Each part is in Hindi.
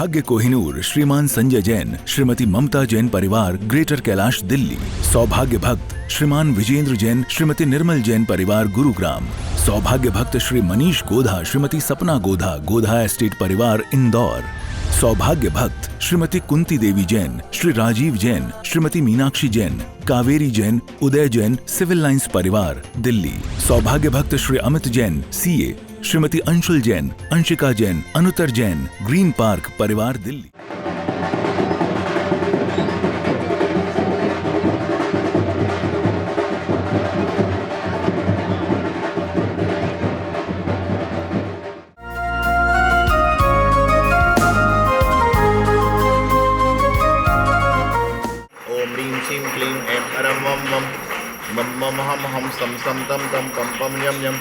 सौभाग्य कोहिनूर श्रीमान संजय जैन, श्रीमती ममता जैन परिवार, ग्रेटर कैलाश, दिल्ली। सौभाग्य भक्त श्रीमान विजेंद्र जैन, श्रीमती निर्मल जैन परिवार, गुरुग्राम। सौभाग्य भक्त श्री मनीष गोधा, श्रीमती सपना गोधा, गोधा एस्टेट परिवार, इंदौर। सौभाग्य भक्त श्रीमती कुंती देवी जैन, श्री राजीव जैन, श्रीमती मीनाक्षी जैन, कावेरी जैन, उदय जैन, सिविल लाइंस परिवार, दिल्ली। सौभाग्य भक्त Shri Amit Jain, CA, Shrimati Anshul Jain, Anshika Jain, Anuttar Jain, green park परिवार, दिल्ली। मम मम हम हम सम तम तम पम पम यम यम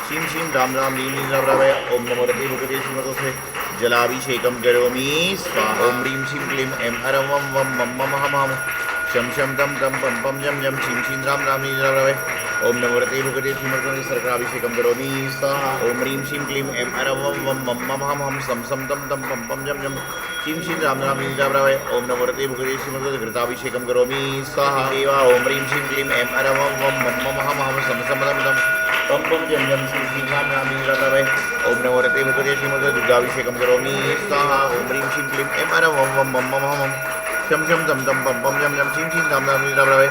शीं शीं राम राम लीं लीं राम राम। ओम नमो रते भगवते श्रीमतोसे जलाभिषेकं करोमि स्वाहा। ओम ह्रीं श्रीं क्लीं ऐं हरं वं वं मम मम हम हम शम शम तम तम पम पम यम यम शीं शीं राम राम लीं राम राम। ओम नमो रते भगवते श्रीमतोसे सर्कराभिषेकं करोमि स्वाहा। ओम ह्रीं श्रीं क्लीं ऐं हरं वं वं मम मम हम सम तम तम पम पम यम यम शीं शीं राम राम लीं राम राम। ओम नमो रते भगवते श्रीमतोसे घृताभिषेकं करोमि स्वाहा। ओम ह्रीं श्रीं क्लीं ऐं हरं वं वं मम मम हम सम तम तम पम पम यम यम शीं शीं राम राम लीं राम राम। ओम नमो रते भगवते श्रीमतोसे दुर्गाभिषेकं करोमि स्वाहा। ओम ह्रीं श्रीं क्लीं ऐं हरं वं वं मम मम हम शम शम तम तम पम पम यम यम शीं शीं राम राम लीं राम राम।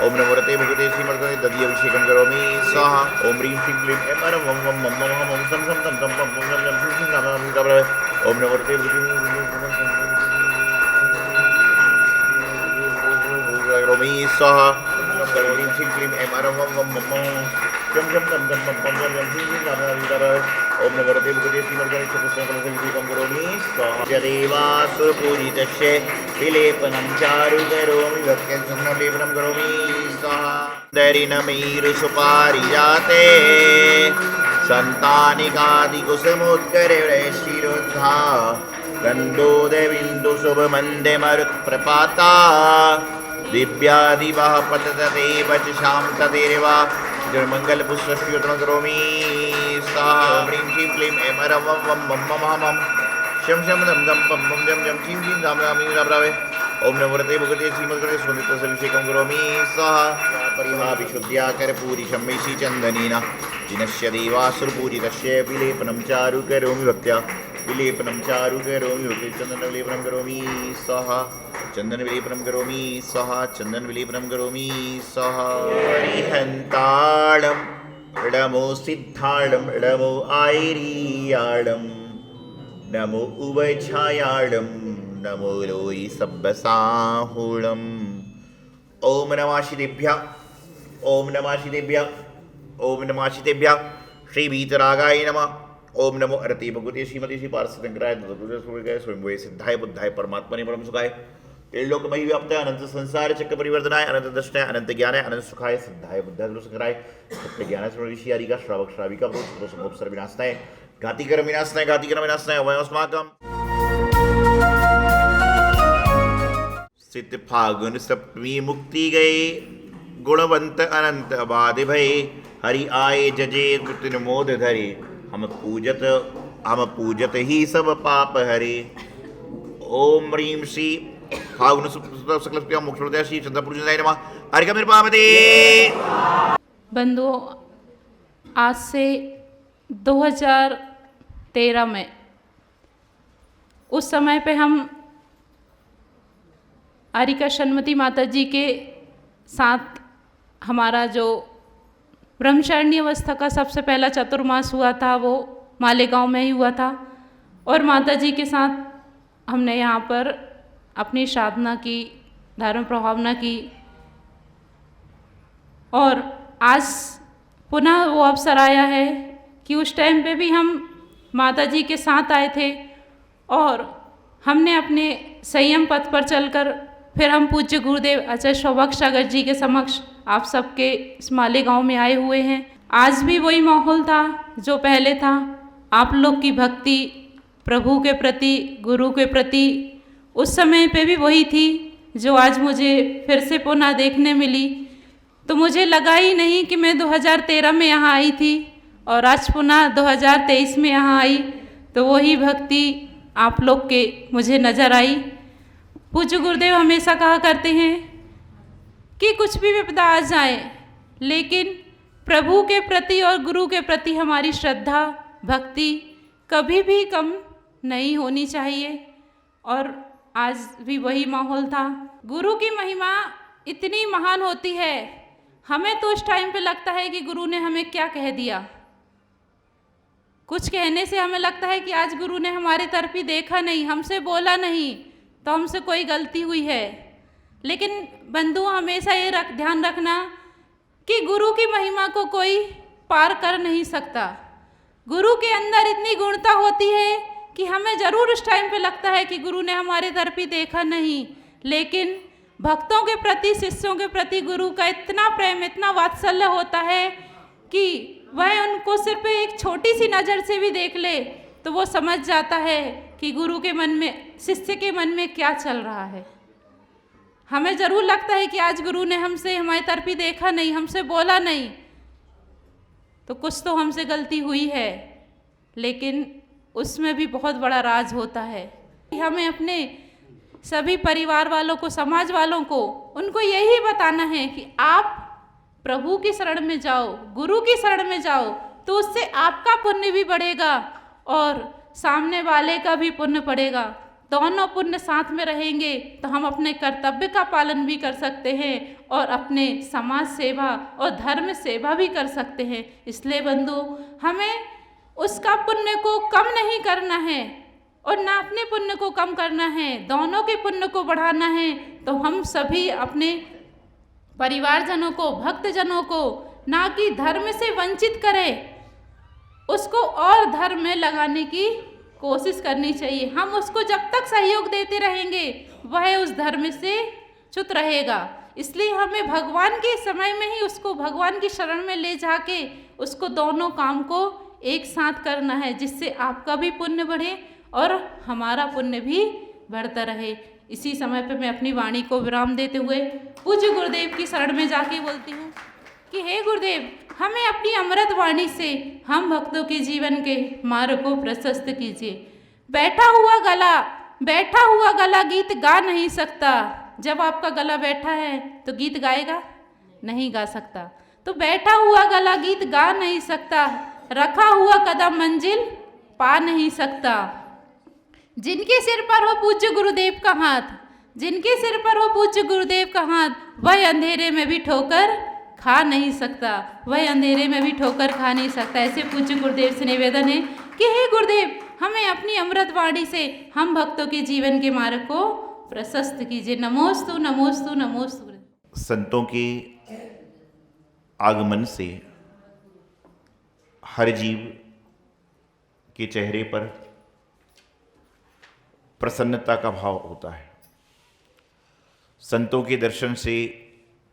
ओम नमो रते भगवते श्रीमतोसे दधिअभिषेकं करोमि स्वाहा। ओम ह्रीं श्रीं क्लीं ऐं हरं वं वं मम मम हम शम शम तम तम पम पम यम यम शीं शीं राम राम लीं राम राम। ओम नमो रते करोमि स्वाहा। ह्रीं श्रीं क्लीं ऐं हरं वं वं मम शम शम तम तम पम पम यम यम शीं शीं राम राम लीं राम राम। ओम नमो रते भगवते श्रीमतोसे चतुस्सहस्रकलशाभिषेकं करोमि स्वाहा। देवासुरपूजितस्य विलेपनं चारु करोमि भक्त्यं चन्दनलेपनं करोमि स्वाहा। दरिनमीरुसुपारिजाते सन्तानिकादिकुसुमोत्करैश्चिरोद्धा गन्धोदयबिन्दुशुभमन्दमरुत्प्रपाता दिव्यादिवः पतते वचसां तदेवा जलमङ्गलपुष्पस्योतं करोमि स्वाहा। ह्रीं श्रीं क्लीं ऐं हरं वं वं मम मम हम शम शम दम दम पम पम यम यम शीं शीं राम राम लीं राम राम। ओम नमो रते भगवते श्रीमतोसे सुनित्यभिषेकं करोमि स्वाहा। परिभाविशुद्ध्या कर्पूरिशं मेषि चन्दनेन जिनस्य देवासुरपूजितस्य विलेपनं चारु करोमि भक्त्या विलेपनं चारु करोमि भक्त्या चन्दनविलेपनं करोमि स्वाहा। चन्दनविलेपनं करोमि स्वाहा। चन्दनविलेपनं करोमि स्वाहा। हरिहन्ताळं णमो सिद्धाळं णमो आयरीयाळं नमो उभयछायाळं नमो लोई सब्बसाहुळं। ओम नमः शिवेभ्यः। ओम नमः शिवेभ्यः। ओम नमः शिवेभ्यः। श्री वीतरागाय नमः। ओम नमो अरते भगवते श्रीमते श्री पार्श्वशंकराय दत्तपुरुषाय स्वयंभुवे सिद्धाय बुद्धाय परमात्मने परम सुखाय त्रिलोकमयी व्याप्ताय अनंत संसार चक्र परिवर्तनाय अनंत दर्शनाय अनंत ज्ञानाय अनंत सुखाय सिद्धाय बुद्धाय संकराय सत्य ज्ञानाय ऋषियारिका श्रावक श्राविका प्रोत्सर विनाशनाय घातिकर विनाशनाय घातिकर विनाशनाय वयस्माकम। सिद्ध फागुन सप्तमी मुक्ति गए गुणवंत अनंत बाधे भये हरि आए जजे कृतिन मोद धरे हम पूजत ही सब पाप हरे। ओम ह्रीं श्री फागुन सकल मोक्षोदय श्री चंद्रपुरुषाय नमः। हरिका मेरे पामदे। बंधुओं, आज से 2013 में उस समय पे हम आरिका शनमती माता जी के साथ हमारा जो ब्रह्मचारिणी अवस्था का सबसे पहला चतुर्मास हुआ था वो मालेगांव में ही हुआ था और माता जी के साथ हमने यहाँ पर अपनी साधना की, धर्म प्रभावना की और आज पुनः वो अवसर आया है कि उस टाइम पे भी हम माता जी के साथ आए थे और हमने अपने संयम पथ पर चलकर फिर हम पूज्य गुरुदेव आचार्य सौभाग्य सागर जी के समक्ष आप सबके इस मालेगांव में आए हुए हैं। आज भी वही माहौल था जो पहले था। आप लोग की भक्ति प्रभु के प्रति, गुरु के प्रति उस समय पे भी वही थी जो आज मुझे फिर से पुनः देखने मिली। तो मुझे लगा ही नहीं कि मैं 2013 में यहाँ आई थी और आज पुनः 2023 में यहाँ आई तो वही भक्ति, आप लोग के मुझे नज़र आई। पूज्य गुरुदेव हमेशा कहा करते हैं कि कुछ भी विपदा आ जाए, लेकिन प्रभु के प्रति और गुरु के प्रति हमारी श्रद्धा भक्ति कभी भी कम नहीं होनी चाहिए। और आज भी वही माहौल था। गुरु की महिमा इतनी महान होती है, हमें तो उस टाइम पे लगता है कि गुरु ने हमें क्या कह दिया। कुछ कहने से हमें लगता है कि आज गुरु ने हमारे तरफ ही देखा नहीं, हमसे बोला नहीं, तो हमसे कोई गलती हुई है। लेकिन बंधु हमेशा ये ध्यान रखना कि गुरु की महिमा को कोई पार कर नहीं सकता। गुरु के अंदर इतनी गुणता होती है कि हमें ज़रूर उस टाइम पे लगता है कि गुरु ने हमारे तरफ ही देखा नहीं, लेकिन भक्तों के प्रति शिष्यों के प्रति गुरु का इतना प्रेम इतना वात्सल्य होता है कि वह उनको सिर्फ एक छोटी सी नज़र से भी देख ले तो वो समझ जाता है कि गुरु के मन में शिष्य के मन में क्या चल रहा है। हमें ज़रूर लगता है कि आज गुरु ने हमसे हमारी तरफ ही देखा नहीं, हमसे बोला नहीं, तो कुछ तो हमसे गलती हुई है, लेकिन उसमें भी बहुत बड़ा राज होता है। हमें अपने सभी परिवार वालों को, समाज वालों को, उनको यही बताना है कि आप प्रभु की शरण में जाओ, गुरु की शरण में जाओ, तो उससे आपका पुण्य भी बढ़ेगा और सामने वाले का भी पुण्य बढ़ेगा। दोनों पुण्य साथ में रहेंगे तो हम अपने कर्तव्य का पालन भी कर सकते हैं और अपने समाज सेवा और धर्म सेवा भी कर सकते हैं। इसलिए बंधु हमें उसका पुण्य को कम नहीं करना है और ना अपने पुण्य को कम करना है, दोनों के पुण्य को बढ़ाना है। तो हम सभी अपने परिवारजनों को, भक्तजनों को ना कि धर्म से वंचित करें, उसको और धर्म में लगाने की कोशिश करनी चाहिए। हम उसको जब तक सहयोग देते रहेंगे वह उस धर्म से च्युत रहेगा। इसलिए हमें भगवान के समय में ही उसको भगवान की शरण में ले जाके उसको दोनों काम को एक साथ करना है, जिससे आपका भी पुण्य बढ़े और हमारा पुण्य भी बढ़ता रहे। इसी समय पे मैं अपनी वाणी को विराम देते हुए पूज्य गुरुदेव की शरण में जाके बोलती हूँ कि हे गुरुदेव, हमें अपनी अमृत वाणी से हम भक्तों के जीवन के मार्ग को प्रशस्त कीजिए। बैठा हुआ गला गीत गा नहीं सकता। जब आपका गला बैठा है तो गीत गाएगा? नहीं गा सकता। तो बैठा हुआ गला गीत गा नहीं सकता, रखा हुआ कदम मंजिल पा नहीं सकता। जिनके सिर पर हो पूज्य गुरुदेव का हाथ, जिनके सिर पर हो पूज्य गुरुदेव का हाथ, वह अंधेरे में भी ठोकर खा नहीं सकता, वह अंधेरे में भी ठोकर खा नहीं सकता। ऐसे पूज्य गुरुदेव से निवेदन है कि हे गुरुदेव, हमें अपनी अमृत वाणी से हम भक्तों के जीवन के मार्ग को प्रशस्त कीजिए। नमोस्तु नमोस्तु नमोस्तु। संतों के आगमन से हर जीव के चेहरे पर प्रसन्नता का भाव होता है। संतों के दर्शन से,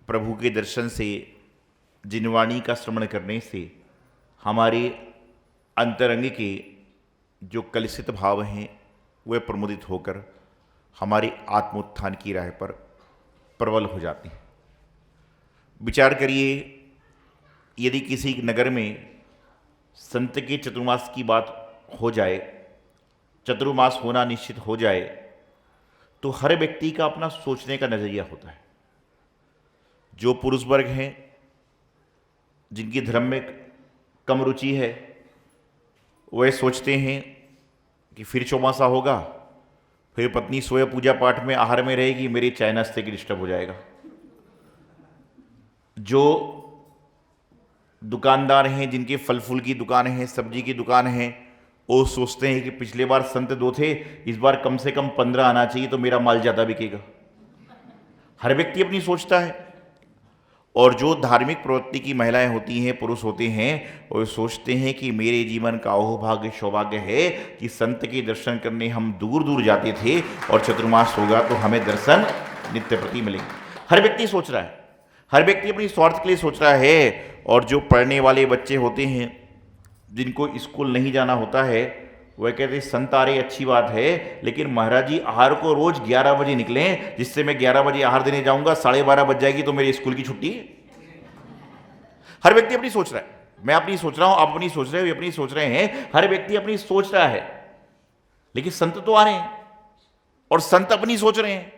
प्रभु के दर्शन से, जिनवाणी का श्रवण करने से हमारे अंतरंग के जो कलुषित भाव हैं वे प्रमुदित होकर हमारे आत्मोत्थान की राह पर प्रबल हो जाते हैं। विचार करिए, यदि किसी नगर में संत के चतुर्मास की बात हो जाए, चतुर्मास होना निश्चित हो जाए, तो हर व्यक्ति का अपना सोचने का नज़रिया होता है। जो पुरुष वर्ग हैं, जिनकी धर्म में कम रुचि है, वे सोचते हैं कि फिर चौमासा होगा, फिर पत्नी सोए पूजा पाठ में आहार में रहेगी, मेरी चाय नाश्ते की डिस्टर्ब हो जाएगा। जो दुकानदार हैं, जिनके फल फूल की दुकान है, सब्जी की दुकान है, वो सोचते हैं कि पिछले बार संत 2 थे, इस बार कम से कम 15 आना चाहिए तो मेरा माल ज़्यादा बिकेगा। हर व्यक्ति अपनी सोचता है। और जो धार्मिक प्रवृत्ति की महिलाएं होती हैं, पुरुष होते हैं, वो सोचते हैं कि मेरे जीवन का अहोभाग्य सौभाग्य है कि संत के दर्शन करने हम दूर दूर जाते थे और चतुर्मास होगा तो हमें दर्शन नित्य प्रति मिलेंगे। हर व्यक्ति सोच रहा है, हर व्यक्ति अपनी स्वार्थ के लिए सोच रहा है। और जो पढ़ने वाले बच्चे होते हैं, जिनको स्कूल नहीं जाना होता है, वह कहते हैं संत आ रहे अच्छी बात है, लेकिन महाराज जी आहार को रोज 11 बजे निकलें, जिससे मैं 11 बजे आहार देने जाऊंगा, 12:30 बज जाएगी तो मेरे स्कूल की छुट्टी है। हर व्यक्ति अपनी सोच रहा है। मैं अपनी सोच रहा हूं, आप अपनी सोच रहे हो, वे अपनी सोच रहे हैं। हर व्यक्ति अपनी सोच रहा है। लेकिन संत तो आ रहे हैं और संत अपनी सोच रहे हैं।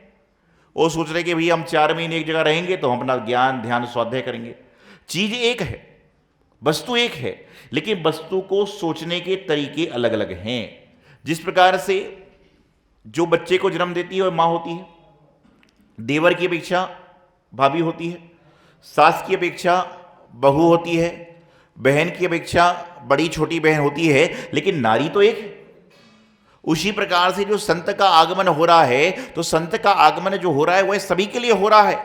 वो सोच रहे हैं कि भैया हम 4 महीने एक जगह रहेंगे तो हम अपना ज्ञान ध्यान स्वाध्याय करेंगे। चीज एक है, वस्तु एक है, लेकिन वस्तु को सोचने के तरीके अलग अलग हैं। जिस प्रकार से जो बच्चे को जन्म देती है वह मां होती है, देवर की अपेक्षा भाभी होती है, सास की अपेक्षा बहू होती है, बहन की अपेक्षा बड़ी छोटी बहन होती है, लेकिन नारी तो एक है। उसी प्रकार से जो संत का आगमन हो रहा है, तो संत का आगमन जो हो रहा है वह सभी के लिए हो रहा है।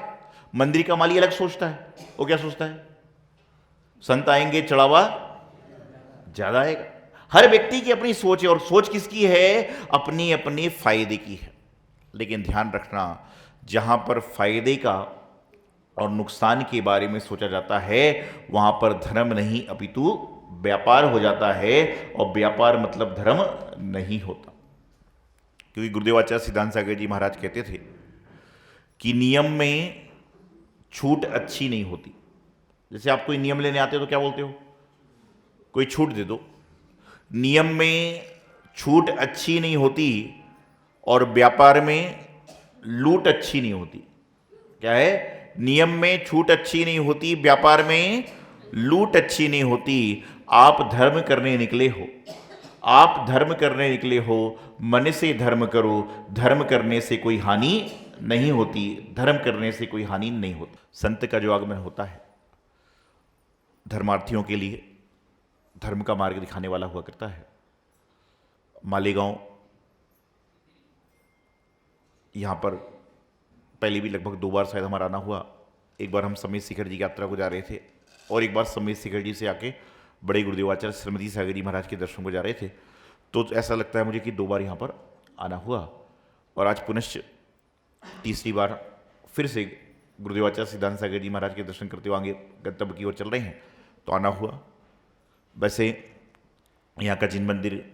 मंदिर का माली अलग सोचता है, वो क्या सोचता है? संत आएंगे चढ़ावा ज्यादा आएगा। हर व्यक्ति की अपनी सोच है, और सोच किसकी है? अपनी अपनी फायदे की है। लेकिन ध्यान रखना, जहां पर फायदे का और नुकसान के बारे में सोचा जाता है वहां पर धर्म नहीं अपितु व्यापार हो जाता है, और व्यापार मतलब धर्म नहीं होता। क्योंकि गुरुदेव आचार्य सिद्धांत सागर जी महाराज कहते थे कि नियम में छूट अच्छी नहीं होती। जैसे आप कोई नियम लेने आते हो तो क्या बोलते हो? कोई छूट दे दो। नियम में छूट अच्छी नहीं होती और व्यापार में लूट अच्छी नहीं होती। क्या है? नियम में छूट अच्छी नहीं होती, व्यापार में लूट अच्छी नहीं होती। आप धर्म करने निकले हो, आप धर्म करने निकले हो, मन से धर्म करो। धर्म करने से कोई हानि नहीं होती, धर्म करने से कोई हानि नहीं होती। संत का जो आगमन होता है धर्मार्थियों के लिए धर्म का मार्ग दिखाने वाला हुआ करता है। मालेगांव यहाँ पर पहले भी लगभग 2 बार शायद हमारा आना हुआ। एक बार हम समेत शिखर जी की यात्रा को जा रहे थे, और एक बार समेत शिखर जी से आके बड़े गुरुदेव आचार्य श्रीमती सागर जी महाराज के दर्शन को जा रहे थे। तो ऐसा लगता है मुझे कि 2 बार यहाँ पर आना हुआ, और आज पुनश्च तीसरी बार फिर से गुरुदेव आचार्य सिद्धांत सागर जी महाराज के दर्शन करते हुए आगे गंतव्य की ओर चल रहे हैं, तो आना हुआ। वैसे यहाँ का जिन मंदिर,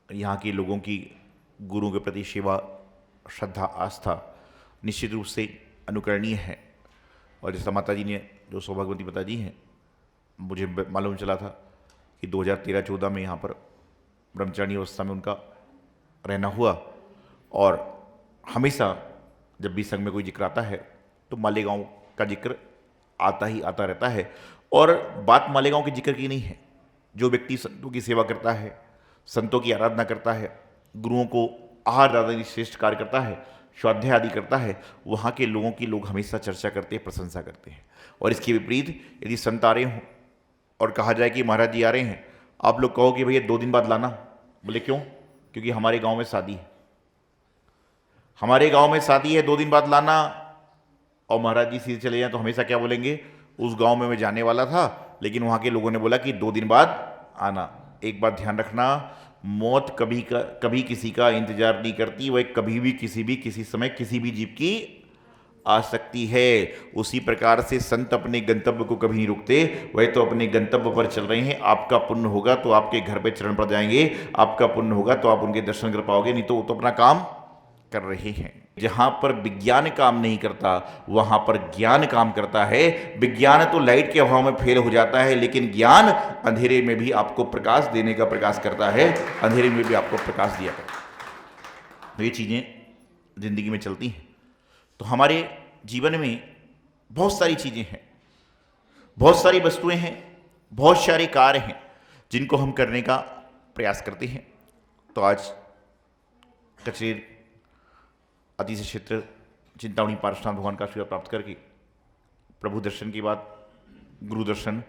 यहाँ के लोगों की गुरुओं के प्रति सेवा, श्रद्धा, आस्था निश्चित रूप से अनुकरणीय है। और जैसा माता जी ने, जो सौभाग्यवती माता जी हैं, मुझे मालूम चला था कि 2013-14 में यहाँ पर ब्रह्मचारिणी अवस्था में उनका रहना हुआ, और हमेशा जब भी संघ में कोई जिक्र आता है तो मालेगांव का जिक्र आता ही आता रहता है। और बात मालेगांव के जिक्र की नहीं है। जो व्यक्ति संतों की सेवा करता है, संतों की आराधना करता है, गुरुओं को आहार दान श्रेष्ठ कार्य करता है, स्वाध्याय आदि करता है, वहाँ के लोगों की लोग हमेशा चर्चा करते हैं, प्रशंसा करते हैं। और इसके विपरीत यदि संत आ रहे हों और कहा जाए कि महाराज जी आ रहे हैं, आप लोग कहो कि भैया 2 दिन बाद लाना। बोले क्यों? क्योंकि हमारे गांव में शादी है, हमारे गांव में शादी है, 2 दिन बाद लाना। और महाराज जी सीधे चले जाएं तो हमेशा क्या बोलेंगे? उस गांव में मैं जाने वाला था, लेकिन वहाँ के लोगों ने बोला कि 2 दिन बाद आना। एक बात ध्यान रखना, मौत कभी किसी का इंतजार नहीं करती। वह कभी भी किसी समय किसी भी जीव की आ सकती है। उसी प्रकार से संत अपने गंतव्य को कभी नहीं रुकते, वह तो अपने गंतव्य पर चल रहे हैं। आपका पुण्य होगा तो आपके घर पे चरण पड़ जाएंगे, आपका पुण्य होगा तो आप उनके दर्शन कर पाओगे, नहीं तो वो तो अपना काम कर रहे हैं। जहां पर विज्ञान काम नहीं करता वहां पर ज्ञान काम करता है। विज्ञान तो लाइट के अभाव में फेल हो जाता है, लेकिन ज्ञान अंधेरे में भी आपको प्रकाश देने का प्रकाश करता है, अंधेरे में भी आपको प्रकाश दिया करता है। तो ये चीजें जिंदगी में चलती हैं। तो हमारे जीवन में बहुत सारी चीजें हैं, बहुत सारी वस्तुएं हैं, बहुत सारे कार्य हैं जिनको हम करने का प्रयास करते हैं। तो आज कचरेर अतिशय क्षेत्र चिंतामणि पार्श्वनाथ भगवान का आशीर्वाद प्राप्त करके प्रभु दर्शन के बाद गुरु दर्शन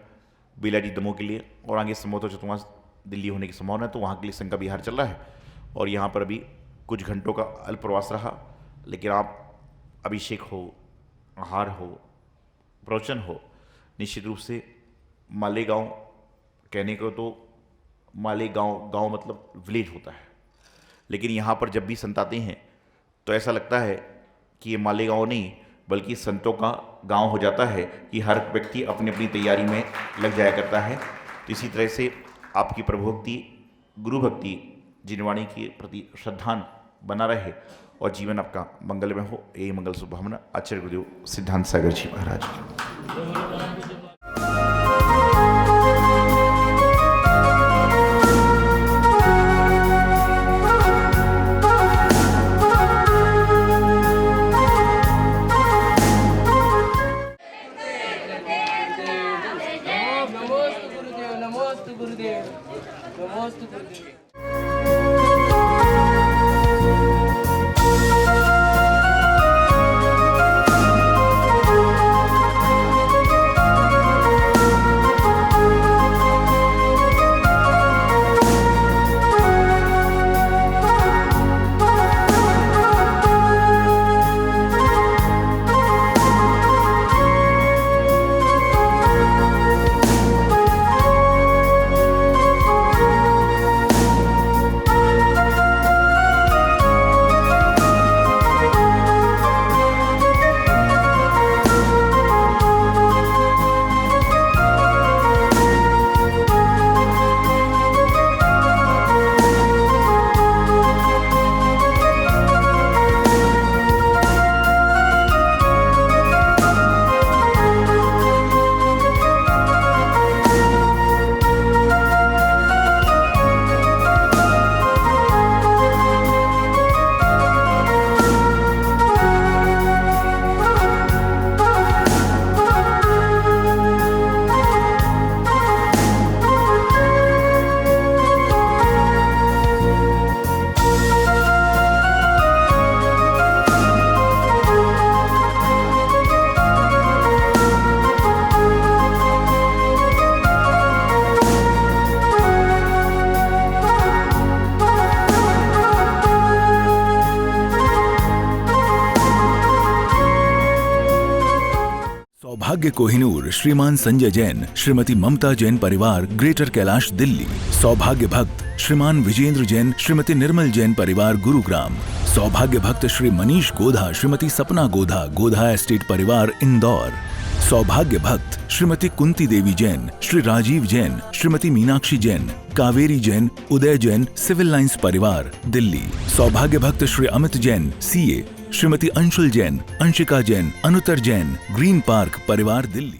बेलाजी दमोह के लिए, और आगे संभवतः चतुर्मास दिल्ली होने की संभावना है, तो वहाँ के लिए संघ का विहार चल रहा है। और यहाँ पर अभी कुछ घंटों का अल्प प्रवास रहा, लेकिन आप अभिषेक हो, आहार हो, प्रवचन हो, निश्चित रूप से मालेगांव कहने को तो गांव मतलब विलेज होता है, लेकिन यहाँ पर जब भी संत आते हैं तो ऐसा लगता है कि ये मालेगांव नहीं बल्कि संतों का गांव हो जाता है, कि हर व्यक्ति अपनी अपनी तैयारी में लग जाया करता है। तो इसी तरह से आपकी प्रभु भक्ति, गुरु भक्ति, जिनवाणी के प्रति श्रद्धान बना रहे और जीवन आपका मंगलमय हो, यही मंगल शुभकामना आचार्य गुरुदेव सिद्धांत सागर जी महाराज। सौभाग्य कोहिनूर श्रीमान संजय जैन श्रीमती ममता जैन परिवार ग्रेटर कैलाश दिल्ली। सौभाग्य भक्त श्रीमान विजेंद्र जैन श्रीमती निर्मल जैन परिवार गुरुग्राम। सौभाग्य भक्त श्री मनीष गोधा श्रीमती सपना गोधा गोधा एस्टेट परिवार इंदौर। सौभाग्य भक्त श्रीमती कुंती देवी जैन श्री राजीव जैन श्रीमती मीनाक्षी जैन कावेरी जैन उदय जैन सिविल लाइंस परिवार दिल्ली। सौभाग्य भक्त Shri Amit Jain CA Shrimati Anshul Jain Anshika Jain Anuttar Jain green park परिवार दिल्ली।